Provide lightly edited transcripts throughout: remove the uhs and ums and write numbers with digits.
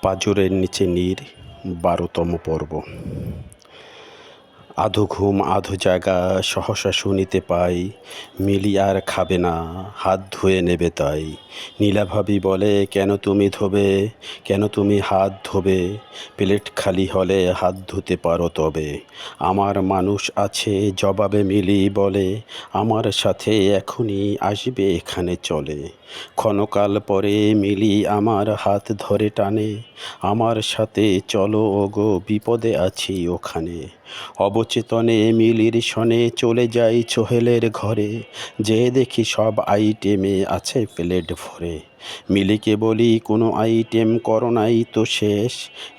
পাঁজরের নিচে নীর ১২তম পর্ব। আধো ঘুম আধো জাগা সহসা শুনিতে পাই, মিলি আর খাবে না, হাত ধুয়ে নেবে তাই। নীলাভাবী বলে, কেন তুমি ধোবে, কেন তুমি হাত ধোবে, প্লেট খালি হলে হাত ধুতে পারো তবে। আমার মানুষ আছে, জবাবে মিলি বলে, আমার সাথে এখনই আসবে এখানে চলে। ক্ষণকাল পরে মিলি আমার হাত ধরে টানে, আমার সাথে চলো ওগো, বিপদে আছি ওখানে। অবচেতনে মিলির শনে চলে যাই সোহেলের ঘরে, যে দেখি সব আইটেমে আছে প্লেট ভরে। মিলিকে বলি, কোনো আইটেম করো নাই তো শেষ।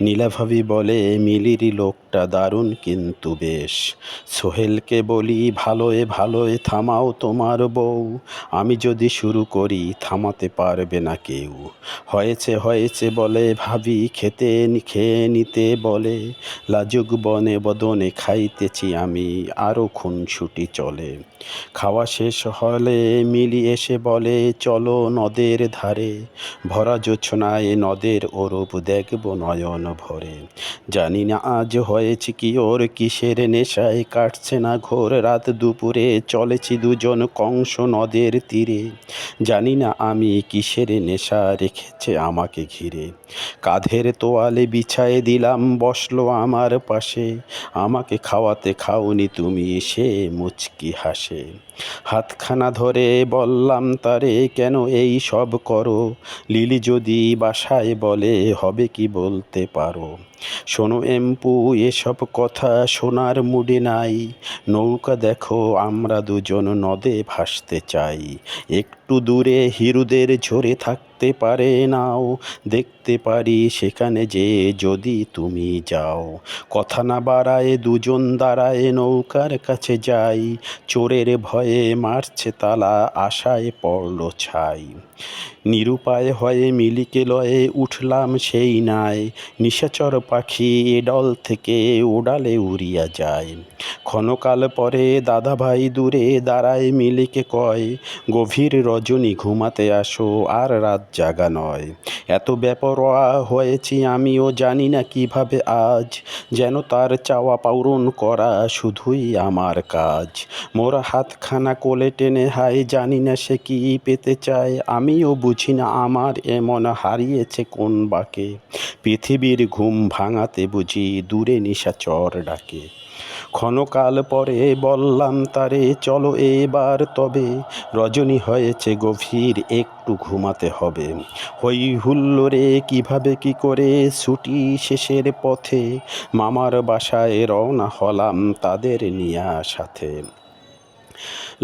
নীলাভাবী বলে, মিলির লোকটা দারুণ কিন্তু বেশ। সোহেলকে বলি, ভালোয় ভালোয় থামাও তোমার বউ, আমি যদি শুরু করি থামাতে পারবে না কেউ। হয়েছে হয়েছে বলে ভাবি, খেয়ে নিতে বলে, লাজুক বনে বদনে খাইতেছি আমি, আরও খুনসুটি চলে। খাওয়া শেষ হলে মিলি এসে বলে, চলো নদের ধারে, ভরা জোছনায় নদের ওরূপ দেখব নয়ন ভরে। জানি না আজ হয়েছে কি ওর, কিসের নেশায় কাটছে না ঘোর রাত দুপুরে, চলেছি দুজন কংস নদের তীরে। জানি না আমি কিসের নেশা রেখেছে আমাকে ঘিরে। কাঁধের তোয়ালে বিছায়ে দিলাম, বসলো আমার পাশে, আমাকে খাওয়াতে খাওনি তুমি, সে মুচকি হাসে। হাতখানা ধরে বললাম তারে, কেন এই সব করো, লিলি যদি বাসায় বলে হবে কি বলতে পারো। শোনো এম্পু, এসব কথা শোনার মুডে নাই, নৌকা দেখো আমরা দুজন নদে ভাসতে চাই। একটু দূরে হিরুদের ঝরে থাকতে পারে নাও, দেখতে পারি সেখানে যে যদি তুমি যাও। কথা না বাড়ায় দুজন দাঁড়ায় নৌকার কাছে যাই, চোরের ভয়ে মারছে তালা, আশায় পড়ল ছাই। নিরুপায় হয়ে মিলিকে লয়ে উঠলাম সেই নাই, নিশাচর পাখি এডল থেকে ওডালে উড়িয়া যায়। ক্ষণকাল পরে দাদাভাই দূরে দাঁড়ায় মিলিকে কয়, গভীর রজনী ঘুমাতে আসো, আর রাত জাগা নয়। এত বেপরোয়া হয়েছি আমিও জানি না কিভাবে আজ, যেন তার চাওয়া পূরণ করা শুধুই আমার কাজ। মোর হাতখানা কোলে টেনে হায়, জানি না সে কি পেতে চায়, আমিও বুঝি না আমার এমন হারিয়েছে কোন বাকে। পৃথিবীর ঘুম ভাঙাতে বুঝি দূরে নিশাচর ডাকে। ক্ষণকাল পরে বললাম তারে, চলো এবার তবে, রজনী হয়েছে গভীর, একটু ঘুমাতে হবে। হই হুল্লোড়ে কিভাবে কি করে ছুটি শেষের পথে, মামার বাসায় রওনা হলাম তাদের নিয়া সাথে।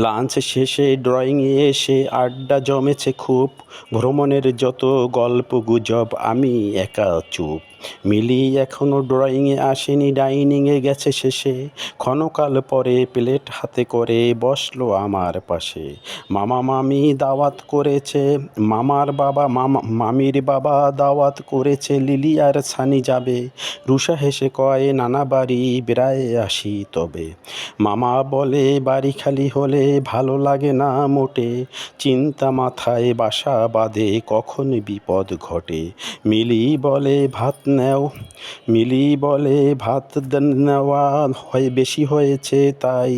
লাঞ্চ শেষে ড্রয়িংয়ে এসে আড্ডা জমেছে খুব, ভ্রমণের যত গল্প গুজব আমি একা চুপ। মিলি এখনও ড্রয়িংয়ে আসেনি, ডাইনিংয়ে গেছে শেষে। ক্ষণকাল পরে প্লেট হাতে করে বসলো আমার পাশে। মামা মামি দাওয়াত করেছে, মামির বাবা দাওয়াত করেছে, লিলি আর সানি যাবে। রুষা হেসে কয়, নানা বাড়ি বেড়ায় আসি তবে। মামা বলে, বাড়ি খালি হলে ভালো লাগে না মোটে, চিন্তা মাথায় বাসা বাঁধে কখন বিপদ ঘটে। মিলি বলে ভাত নেওয়া হয় বেশি হয়েছে তাই,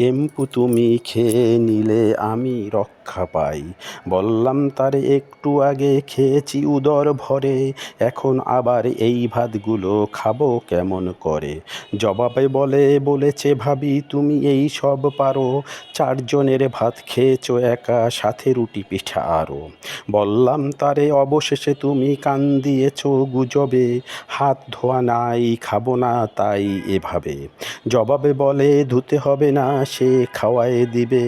এম্পু তুমি খেয়ে নিলে আমি রক্ষা পাই। বললাম তারে, একটু আগে খেয়েছি উদর ভরে, এখন আবার এই ভাতগুলো খাবো কেমন করে। জবাবে বলেছে ভাবি, তুমি এই সব পারো, চারজনের ভাত খেয়েছো একা, সাথে রুটি পিঠা আরও। বললাম তারে, অবশেষে তুমি কান দিয়েছো গুজবে, হাত ধোয়া নাই খাবো না তাই এভাবে। জবাবে বলে, ধুতে হবে না সে খাওয়ায় দিবে,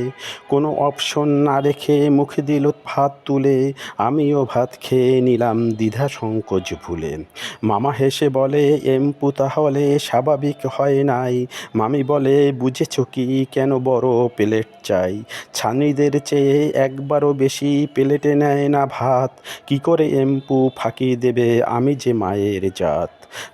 কোনো অপশন না রেখে মুখে দিল ভাত তুলে। আমিও ভাত খেয়ে নিলাম দ্বিধা সংকোচ ভুলে। মামা হেসে বলে, এম্পু তাহলে স্বাভাবিক হয় নাই। মামি বলে, বুঝেছ কি কেন বড় প্লেট চাই, ছানিদের চেয়ে একবারও বেশি প্লেটে নেয় না ভাত। কি করে এম্পু ফাঁকি দেবে, আমি যে মায়ের জাত।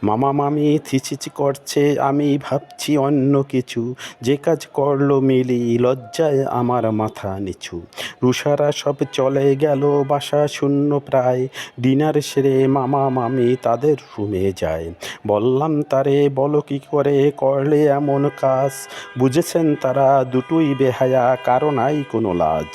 মামা মামি ছিছিছি করছে, আমি ভাবছি অন্য কিছু, যে কাজ করলো মিলি লজ্জায় আমার মাথা নিচু। রুষারা সব চলে গেল বাসা শূন্য প্রায়। ডিনার সেরে মামা মামি তাদের রুমে যায়। বললাম তারে বলো কি করে করলে এমন কাজ। বুঝেছেন তারা দুটোই বেহায়া, কারো নাই কোনো লাজ।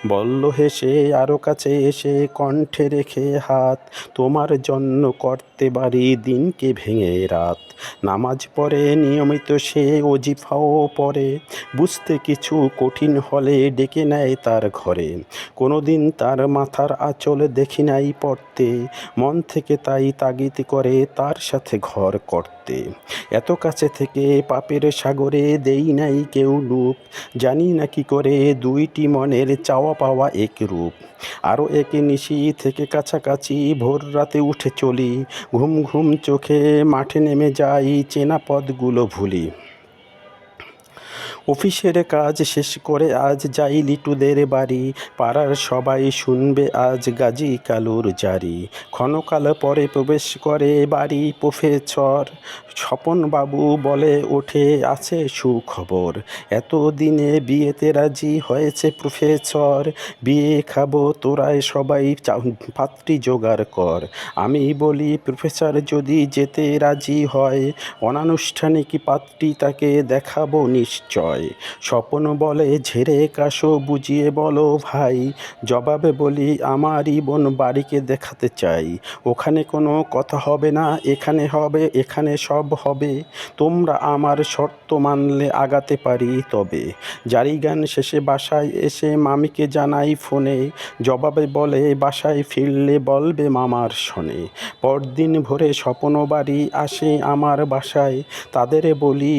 বলল হেসে আরও কাছে এসে কণ্ঠে রেখে হাত, তোমার জন্য করতে পারি দিনকে ভেঙে রাত। নামাজ পড়ে নিয়মিত সে, ওজিফাও পড়ে। বুঝতে কিছু কঠিন হলে ডেকে নেয় তার ঘরে। কোনোদিন তার মাথার আঁচল দেখি নাই পড়তে, মন থেকে তাই তাগিদ করে তার সাথে ঘর করতে। এত কাছে থেকে পাপের সাগরে দেই নাই কেউ ডুব, জানি না কি করে দুইটি মনের চাওয়া পাওয়া এক রূপ। আরও একে নিশি থেকে কাছাকাছি ভোর রাতে উঠে চলি, ঘুম ঘুম চোখে মাঠে নেমে যাই, চেনা পথগুলো ভুলি। অফিসের কাজ শেষ করে আজ যাই লিটুদের বাড়ি, পাড়ার সবাই শুনবে আজ গাজী কালুর জারি। ক্ষণকাল পরে প্রবেশ করে বাড়ি প্রফেসর, স্বপনবাবু বলে ওঠে আছে সুখবর। এতদিনে বিয়েতে রাজি হয়েছে প্রফেসর, বিয়ে খাবো তোরাই সবাই পাত্রী জোগাড় কর। আমি বলি প্রফেসর যদি যেতে রাজি হয়, অনানুষ্ঠানিক পাত্রী তাকে দেখাবো নিশ্চয়। স্বপন বলে ঝেড়ে কাশো বুঝিয়ে বলো ভাই, জবাবে বলি আমারই বোন বাড়িকে দেখাতে চাই। ওখানে কোনো কথা হবে না, এখানে হবে, এখানে সব হবে। তোমরা আমার শর্ত মানলে আগাতে পারি তবে। জারি গান শেষে বাসায় এসে মামিকে জানাই ফোনে, জবাবে বলে বাসায় ফিরলে বলবে মামার শোনে। পরদিন ভোরে স্বপন বাড়ি আসে আমার বাসায়, তাদের বলি